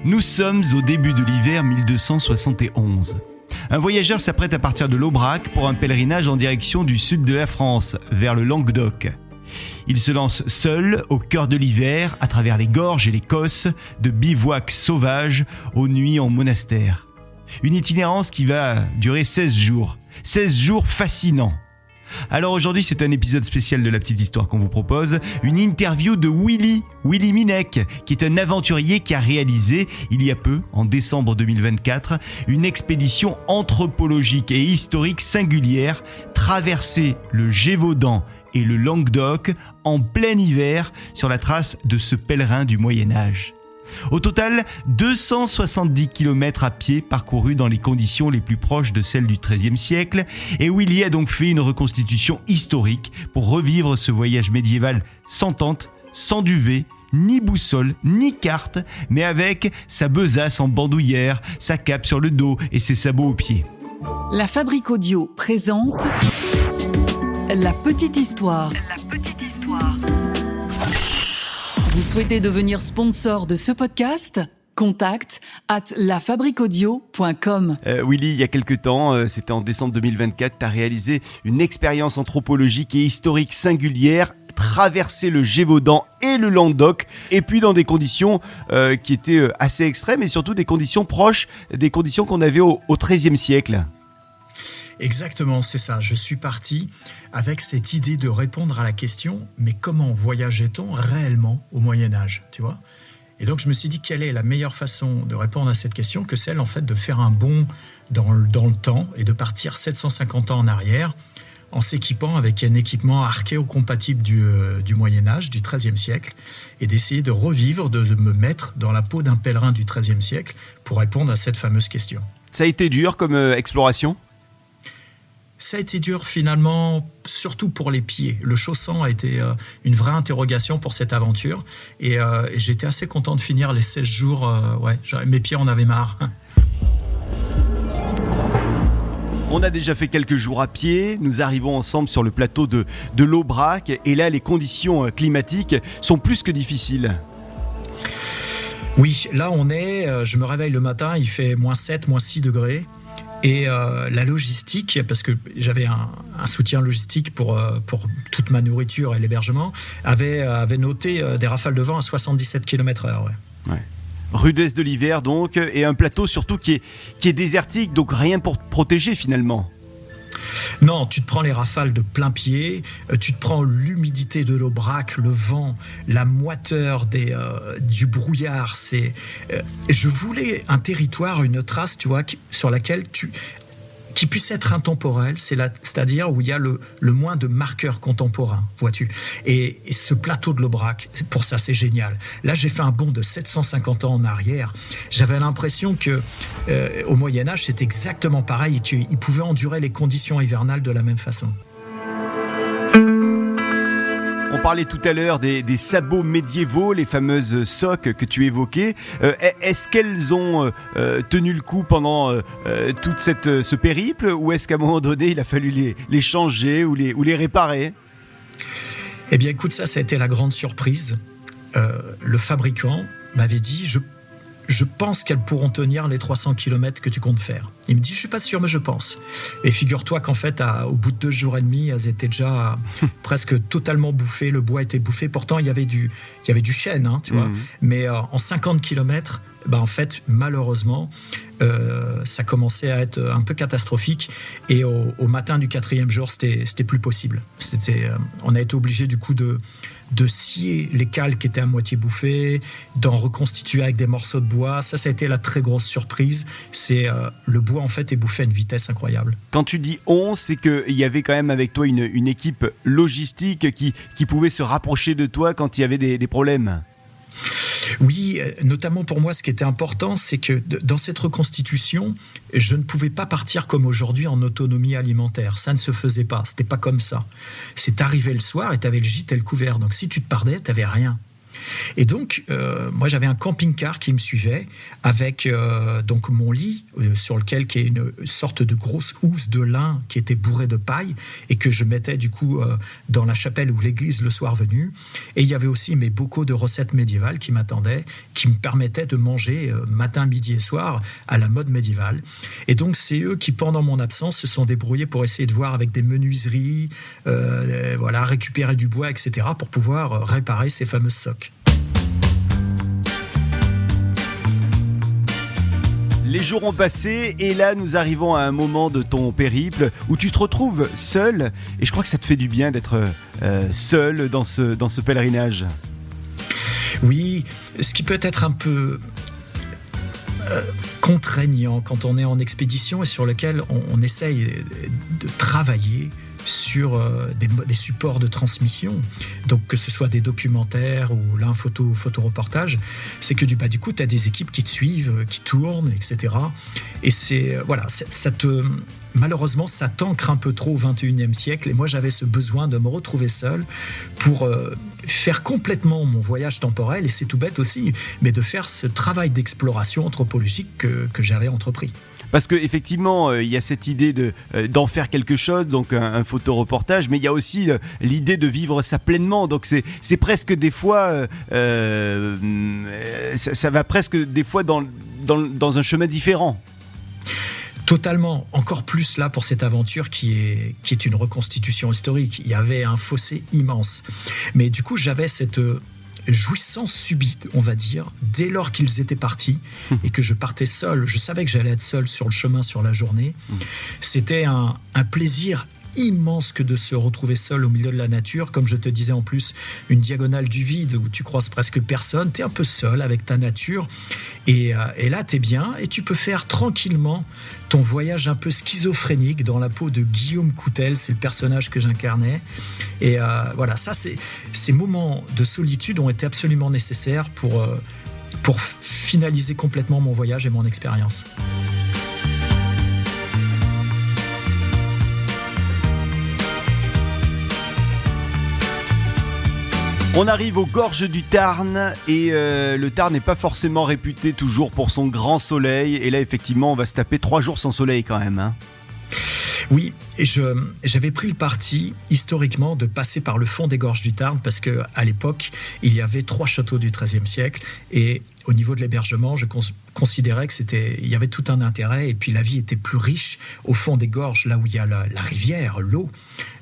Nous sommes au début de l'hiver 1271. Un voyageur s'apprête à partir de l'Aubrac pour un pèlerinage en direction du sud de la France, vers le Languedoc. Il se lance seul, au cœur de l'hiver, à travers les gorges et les cosses, de bivouacs sauvages aux nuits en monastère. Une itinérance qui va durer 16 jours. 16 jours fascinants. Alors aujourd'hui, c'est un épisode spécial de La Petite Histoire qu'on vous propose, une interview de Willy Minec, qui est un aventurier qui a réalisé, il y a peu, en décembre 2024, une expédition anthropologique et historique singulière, traverser le Gévaudan et le Languedoc en plein hiver sur la trace de ce pèlerin du Moyen-Âge. Au total, 270 km à pied parcourus dans les conditions les plus proches de celles du XIIIe siècle, et Willy a donc fait une reconstitution historique pour revivre ce voyage médiéval sans tente, sans duvet, ni boussole, ni carte, mais avec sa besace en bandoulière, sa cape sur le dos et ses sabots aux pieds. La Fabrique Audio présente La Petite Histoire. Vous souhaitez devenir sponsor de ce podcast ? Contact @lafabriqueaudio.com. Willy, il y a quelques temps, c'était en décembre 2024, tu as réalisé une expérience anthropologique et historique singulière, traverser le Gévaudan et le Languedoc, et puis dans des conditions qui étaient assez extrêmes, et surtout des conditions proches des conditions qu'on avait au XIIIe siècle. Exactement, c'est ça. Je suis parti avec cette idée de répondre à la question « Mais comment voyageait-on réellement au Moyen-Âge » tu vois ? Et donc je me suis dit quelle est la meilleure façon de répondre à cette question que celle en fait de faire un bond dans le temps et de partir 750 ans en arrière en s'équipant avec un équipement archéo-compatible du Moyen-Âge, du XIIIe siècle, et d'essayer de revivre, de me mettre dans la peau d'un pèlerin du XIIIe siècle pour répondre à cette fameuse question. Ça a été dur comme exploration ? Ça a été dur finalement, surtout pour les pieds. Le chausson a été une vraie interrogation pour cette aventure. Et j'étais assez content de finir les 16 jours. Mes pieds en avaient marre. On a déjà fait quelques jours à pied. Nous arrivons ensemble sur le plateau de l'Aubrac. Et là, les conditions climatiques sont plus que difficiles. Oui, là on est, je me réveille le matin, il fait -7, -6 degrés. Et la logistique, parce que j'avais un soutien logistique pour toute ma nourriture et l'hébergement, avait noté des rafales de vent à 77 km/h. Ouais. Rudesse de l'hiver donc, et un plateau surtout qui est désertique, donc rien pour te protéger finalement. Non, tu te prends les rafales de plein pied, tu te prends l'humidité de l'Aubrac, le vent, la moiteur du brouillard. Je voulais un territoire, une trace, tu vois, sur laquelle qui puisse être intemporel, c'est-à-dire où il y a le moins de marqueurs contemporains, vois-tu. Et ce plateau de l'Aubrac, pour ça, c'est génial. Là, j'ai fait un bond de 750 ans en arrière. J'avais l'impression que au Moyen-Âge, c'était exactement pareil et qu'ils pouvaient endurer les conditions hivernales de la même façon. On parlait tout à l'heure des sabots médiévaux, les fameuses socs que tu évoquais. Est-ce qu'elles ont tenu le coup pendant tout ce périple, ou est-ce qu'à un moment donné, il a fallu les changer ou les réparer ? Eh bien, écoute, ça a été la grande surprise. Le fabricant m'avait dit je pense qu'elles pourront tenir les 300 km que tu comptes faire. Il me dit, je suis pas sûr, mais je pense. Et figure-toi qu'en fait, au bout de 2 jours et demi, elles étaient déjà presque totalement bouffées. Le bois était bouffé. Pourtant, il y avait du chêne, tu vois. Mais en 50 km, en fait, malheureusement, ça commençait à être un peu catastrophique. Et au matin du 4e jour, c'était plus possible. On a été obligé du coup de scier les cales qui étaient à moitié bouffées, d'en reconstituer avec des morceaux de bois. Ça a été la très grosse surprise. C'est le bois en fait est bouffé à une vitesse incroyable. Quand tu dis on, c'est qu'il y avait quand même avec toi une équipe logistique qui pouvait se rapprocher de toi quand il y avait des problèmes. Oui, notamment pour moi, ce qui était important, c'est que dans cette reconstitution, je ne pouvais pas partir comme aujourd'hui en autonomie alimentaire. Ça ne se faisait pas, c'était pas comme ça. C'est arrivé le soir et tu avais le gîte et le couvert. Donc si tu te perdais, tu n'avais rien. Et donc, moi, j'avais un camping-car qui me suivait avec donc mon lit sur lequel qui est une sorte de grosse housse de lin qui était bourrée de paille et que je mettais du coup dans la chapelle ou l'église le soir venu. Et il y avait aussi mes bocaux de recettes médiévales qui m'attendaient, qui me permettaient de manger matin, midi et soir à la mode médiévale. Et donc, c'est eux qui, pendant mon absence, se sont débrouillés pour essayer de voir avec des menuiseries, voilà, récupérer du bois, etc., pour pouvoir réparer ces fameuses socs. Les jours ont passé et là nous arrivons à un moment de ton périple où tu te retrouves seul et je crois que ça te fait du bien d'être seul dans ce pèlerinage. Oui, ce qui peut être un peu contraignant quand on est en expédition et sur lequel on essaye de travailler sur des supports de transmission, donc que ce soit des documentaires ou là un photoreportage, c'est que du coup tu as des équipes qui te suivent, qui tournent, etc. Et c'est voilà, malheureusement ça t'ancre un peu trop au 21e siècle et moi j'avais ce besoin de me retrouver seul pour faire complètement mon voyage temporel, et c'est tout bête aussi, mais de faire ce travail d'exploration anthropologique que j'avais entrepris. Parce qu'effectivement, il y a cette idée d'en faire quelque chose, donc un photoreportage, mais il y a aussi l'idée de vivre ça pleinement. Donc c'est presque des fois, ça va presque des fois dans un chemin différent. Totalement, encore plus là pour cette aventure qui est une reconstitution historique. Il y avait un fossé immense. Mais du coup, j'avais cette jouissance subite, on va dire, dès lors qu'ils étaient partis et que je partais seul. Je savais que j'allais être seul sur le chemin, sur la journée. C'était un plaisir immense que de se retrouver seul au milieu de la nature. Comme je te disais en plus, une diagonale du vide où tu croises presque personne, tu es un peu seul avec ta nature et là tu es bien et tu peux faire tranquillement ton voyage un peu schizophrénique dans la peau de Guillaume Coutel, c'est le personnage que j'incarnais. Et voilà, ça ces moments de solitude ont été absolument nécessaires pour finaliser complètement mon voyage et mon expérience. On arrive aux gorges du Tarn et le Tarn n'est pas forcément réputé toujours pour son grand soleil. Et là, effectivement, on va se taper 3 jours sans soleil quand même. Hein. Oui, et j'avais pris le parti, historiquement, de passer par le fond des gorges du Tarn parce qu'à l'époque, il y avait 3 châteaux du XIIIe siècle et au niveau de l'hébergement, je considérais il y avait tout un intérêt et puis la vie était plus riche au fond des gorges, là où il y a la rivière, l'eau,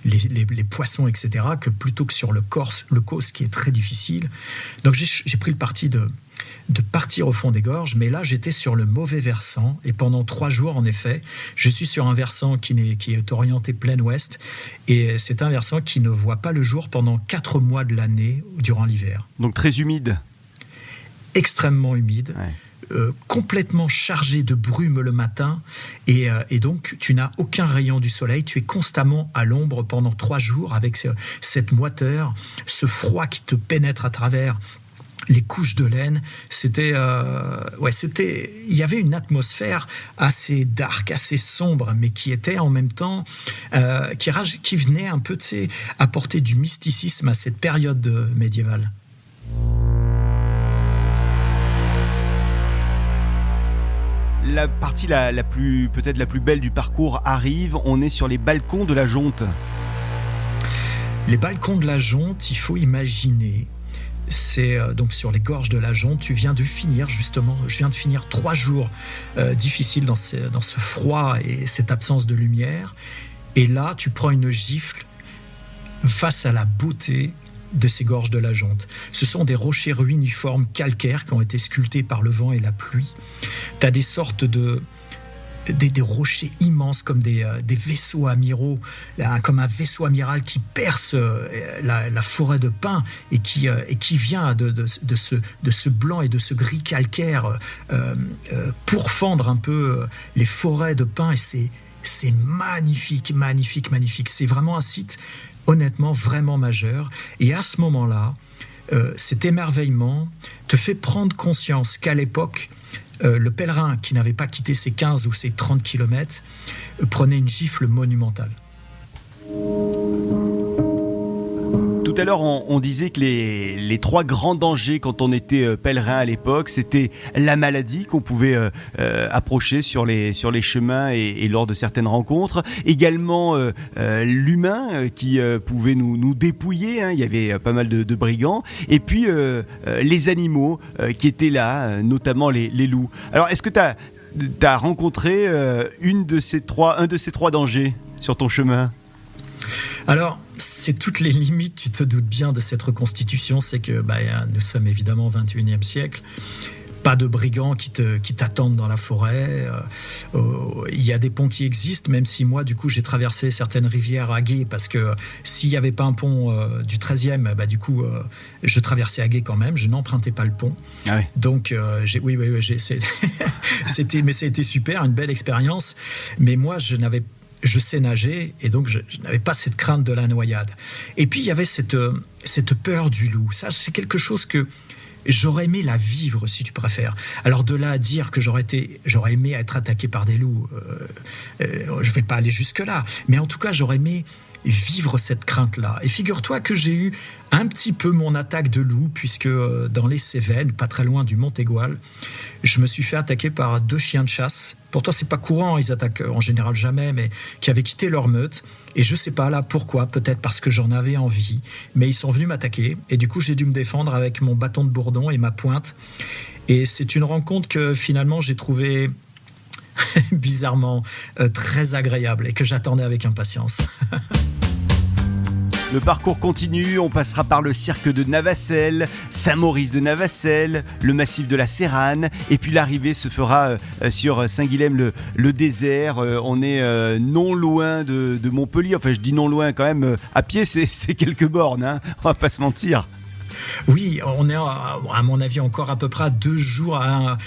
les poissons, etc., que plutôt que sur le Causse qui est très difficile. Donc j'ai pris le parti de partir au fond des gorges, mais là j'étais sur le mauvais versant et pendant 3 jours en effet, je suis sur un versant qui est orienté plein ouest et c'est un versant qui ne voit pas le jour pendant 4 mois de l'année durant l'hiver. Donc très humide. Extrêmement humide. Ouais. Complètement chargé de brume le matin et donc tu n'as aucun rayon du soleil, tu es constamment à l'ombre pendant 3 jours avec cette moiteur, ce froid qui te pénètre à travers les couches de laine. Il y avait une atmosphère assez dark, assez sombre, mais qui était en même temps qui venait un peu apporter du mysticisme à cette période médiévale. La partie peut-être la plus belle du parcours arrive, on est sur les balcons de la Jonte. Les balcons de la Jonte, il faut imaginer, c'est donc sur les gorges de la Jonte, je viens de finir 3 jours difficiles dans ce froid et cette absence de lumière, et là tu prends une gifle face à la beauté de ces gorges de la Jonte. Ce sont des rochers ruiniformes calcaires qui ont été sculptés par le vent et la pluie. Tu as des sortes des rochers immenses comme des vaisseaux amiraux, comme un vaisseau amiral qui perce la forêt de pins et qui vient de ce blanc et de ce gris calcaire pour fendre un peu les forêts de pins, et c'est magnifique, magnifique, magnifique. C'est vraiment un site honnêtement vraiment majeur, et à ce moment-là cet émerveillement te fait prendre conscience qu'à l'époque le pèlerin qui n'avait pas quitté ses 15 ou ses 30 km prenait une gifle monumentale. Tout Tout à l'heure, on disait que les trois grands dangers quand on était pèlerin à l'époque, c'était la maladie qu'on pouvait approcher sur les chemins et lors de certaines rencontres. Également l'humain qui pouvait nous dépouiller, hein. Il y avait pas mal de brigands. Et puis les animaux qui étaient là, notamment les loups. Alors, est-ce que tu as rencontré un de ces trois dangers sur ton chemin ? Alors, c'est toutes les limites, tu te doutes bien, de cette reconstitution. C'est que nous sommes évidemment au XXIe siècle. Pas de brigands qui t'attendent dans la forêt. Il y a des ponts qui existent, même si moi, du coup, j'ai traversé certaines rivières à gué, parce que s'il n'y avait pas un pont du 13e, je traversais à gué quand même, je n'empruntais pas le pont. Ah oui. Donc, c'était super, une belle expérience. Mais moi, je sais nager, et donc je n'avais pas cette crainte de la noyade. Et puis, il y avait cette peur du loup. Ça, c'est quelque chose que j'aurais aimé la vivre, si tu préfères. Alors, de là à dire que j'aurais aimé être attaqué par des loups, je ne vais pas aller jusque-là. Mais en tout cas, j'aurais aimé vivre cette crainte-là. Et figure-toi que j'ai eu un petit peu mon attaque de loup, puisque dans les Cévennes, pas très loin du Mont-Égual, je me suis fait attaquer par 2 chiens de chasse. Pourtant, c'est pas courant, ils attaquent en général jamais, mais qui avaient quitté leur meute. Et je sais pas là pourquoi, peut-être parce que j'en avais envie, mais ils sont venus m'attaquer. Et du coup, j'ai dû me défendre avec mon bâton de bourdon et ma pointe. Et c'est une rencontre que finalement j'ai trouvée bizarrement très agréable et que j'attendais avec impatience. Le parcours continue, on passera par le cirque de Navacelles, Saint-Maurice de Navacelles, le massif de la Séranne, et puis l'arrivée se fera sur Saint-Guilhem le désert. On est non loin de Montpellier, enfin je dis non loin quand même, à pied c'est quelques bornes, hein, on va pas se mentir. Oui, on est à mon avis encore à peu près à 2 jours, à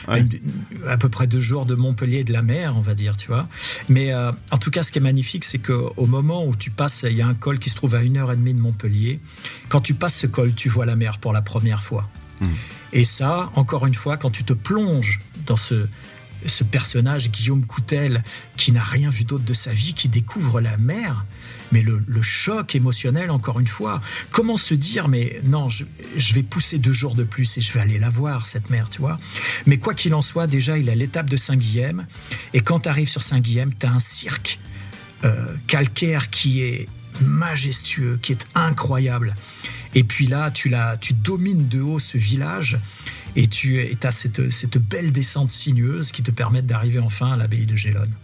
peu près 2 jours de Montpellier et de la mer, on va dire, tu vois. Mais en tout cas, ce qui est magnifique, c'est qu'au moment où tu passes, il y a un col qui se trouve à 1h30 de Montpellier. Quand tu passes ce col, tu vois la mer pour la première fois. Et ça, encore une fois, quand tu te plonges dans ce personnage, Guillaume Coutel, qui n'a rien vu d'autre de sa vie, qui découvre la mer, mais le choc émotionnel, encore une fois, comment se dire, mais non, je vais pousser 2 jours de plus et je vais aller la voir, cette mer, tu vois. Mais quoi qu'il en soit, déjà, il a l'étape de Saint-Guilhem, et quand tu arrives sur Saint-Guilhem, tu as un cirque calcaire qui est majestueux, qui est incroyable. Et puis là, tu domines de haut ce village, et tu as cette belle descente sinueuse qui te permet d'arriver enfin à l'abbaye de Gélone.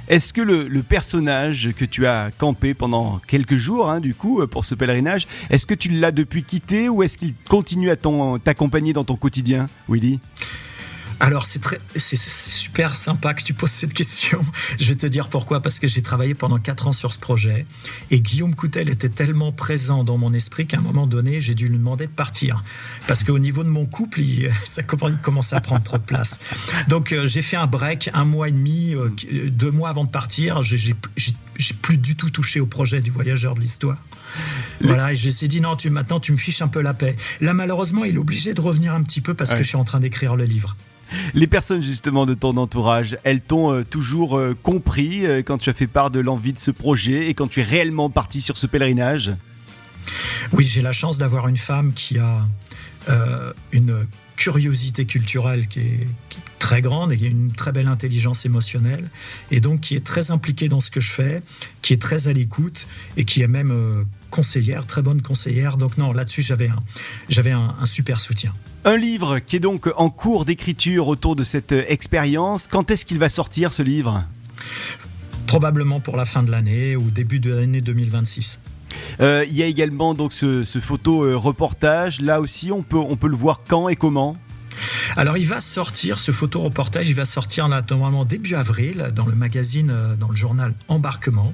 Est-ce que le personnage que tu as campé pendant quelques jours, hein, du coup, pour ce pèlerinage, est-ce que tu l'as depuis quitté ou est-ce qu'il continue à t'accompagner dans ton quotidien, Willy ? Alors, c'est super sympa que tu poses cette question. Je vais te dire pourquoi. Parce que j'ai travaillé pendant 4 ans sur ce projet. Et Guillaume Coutel était tellement présent dans mon esprit qu'à un moment donné, j'ai dû lui demander de partir. Parce qu'au niveau de mon couple, ça commençait à prendre trop de place. Donc, j'ai fait un break, 1 mois et demi, 2 mois avant de partir. J'ai plus du tout touché au projet du Voyageur de l'Histoire. Voilà, et je me dit non, maintenant tu me fiches un peu la paix. Là, malheureusement, il est obligé de revenir un petit peu parce que je suis en train d'écrire le livre. Les personnes justement de ton entourage, elles t'ont toujours compris quand tu as fait part de l'envie de ce projet et quand tu es réellement parti sur ce pèlerinage ? Oui, j'ai la chance d'avoir une femme qui a une curiosité culturelle qui est très grande et qui a une très belle intelligence émotionnelle et donc qui est très impliquée dans ce que je fais, qui est très à l'écoute et qui est même conseillère, très bonne conseillère. Donc non, là-dessus, j'avais un super soutien. Un livre qui est donc en cours d'écriture autour de cette expérience. Quand est-ce qu'il va sortir, ce livre ? Probablement pour la fin de l'année ou début de l'année 2026. Il y a également donc ce photo-reportage. Là aussi, on peut le voir quand et comment ? Alors, il va sortir, ce photo-reportage, il va sortir là, normalement début avril, dans le magazine, dans le journal Embarquement.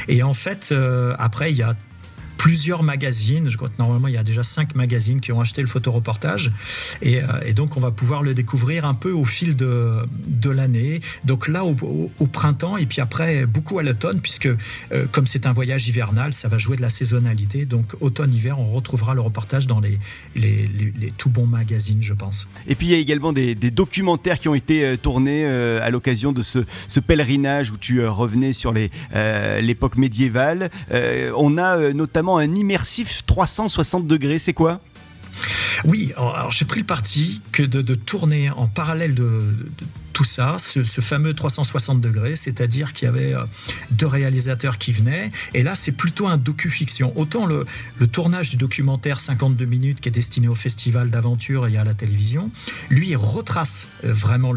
Et en fait, après, il y a plusieurs magazines, je crois que normalement il y a déjà 5 magazines qui ont acheté le photoreportage et donc on va pouvoir le découvrir un peu au fil de l'année, donc là au printemps et puis après beaucoup à l'automne puisque comme c'est un voyage hivernal, ça va jouer de la saisonnalité, donc automne-hiver on retrouvera le reportage dans les tout bons magazines, je pense. Et puis il y a également des documentaires qui ont été tournés à l'occasion de ce pèlerinage où tu revenais sur l'époque médiévale. On a notamment également un immersif 360 degrés. C'est quoi ? Oui, alors j'ai pris le parti que de tourner en parallèle de tout ça, ce fameux 360 degrés, c'est-à-dire qu'il y avait 2 réalisateurs qui venaient, et là c'est plutôt un docu-fiction. Autant le tournage du documentaire 52 minutes qui est destiné au festival d'aventure et à la télévision, lui il retrace vraiment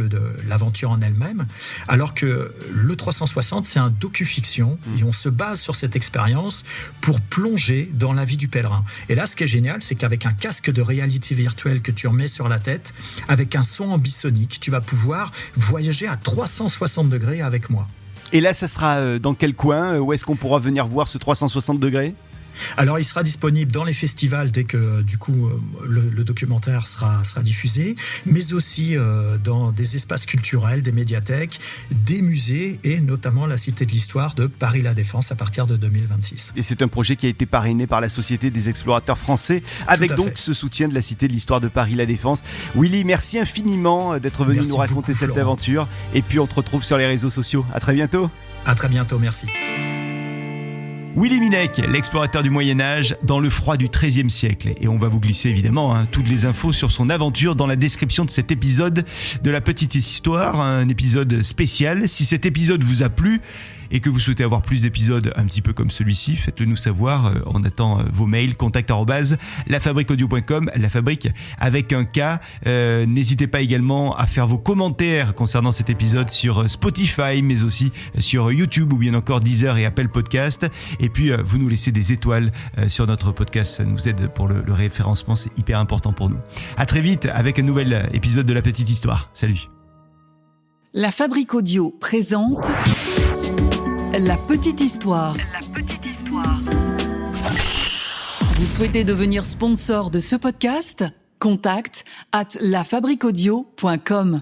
l'aventure en elle-même, alors que le 360 c'est un docu-fiction, et on se base sur cette expérience pour plonger dans la vie du pèlerin. Et là ce qui est génial, c'est qu'avec un casque de réalité virtuelle que tu remets sur la tête, avec un son ambisonique, tu vas pouvoir voyager à 360 degrés avec moi. Et là, ça sera dans quel coin ? Où est-ce qu'on pourra venir voir ce 360 degrés ? Alors, il sera disponible dans les festivals dès que, du coup, le documentaire sera diffusé, mais aussi dans des espaces culturels, des médiathèques, des musées et notamment la Cité de l'Histoire de Paris-La Défense à partir de 2026. Et c'est un projet qui a été parrainé par la Société des explorateurs français, avec donc ce soutien de la Cité de l'Histoire de Paris-La Défense. Willy, merci infiniment d'être venu nous raconter cette aventure. Et puis, on te retrouve sur les réseaux sociaux. À très bientôt. À très bientôt, merci. Willy Minec, l'explorateur du Moyen-Âge dans le froid du XIIIe siècle. Et on va vous glisser évidemment toutes les infos sur son aventure dans la description de cet épisode de La Petite Histoire, un épisode spécial. Si cet épisode vous a plu et que vous souhaitez avoir plus d'épisodes un petit peu comme celui-ci, faites-le nous savoir. On attend vos mails, contact@lafabriqueaudio.com, la fabrique avec un K. N'hésitez pas également à faire vos commentaires concernant cet épisode sur Spotify, mais aussi sur YouTube ou bien encore Deezer et Apple Podcast. Et puis, vous nous laissez des étoiles sur notre podcast. Ça nous aide pour le référencement. C'est hyper important pour nous. À très vite avec un nouvel épisode de La Petite Histoire. Salut. La Fabrique Audio présente La Petite Histoire. La Petite Histoire. Vous souhaitez devenir sponsor de ce podcast ? Contact @lafabriqueaudio.com.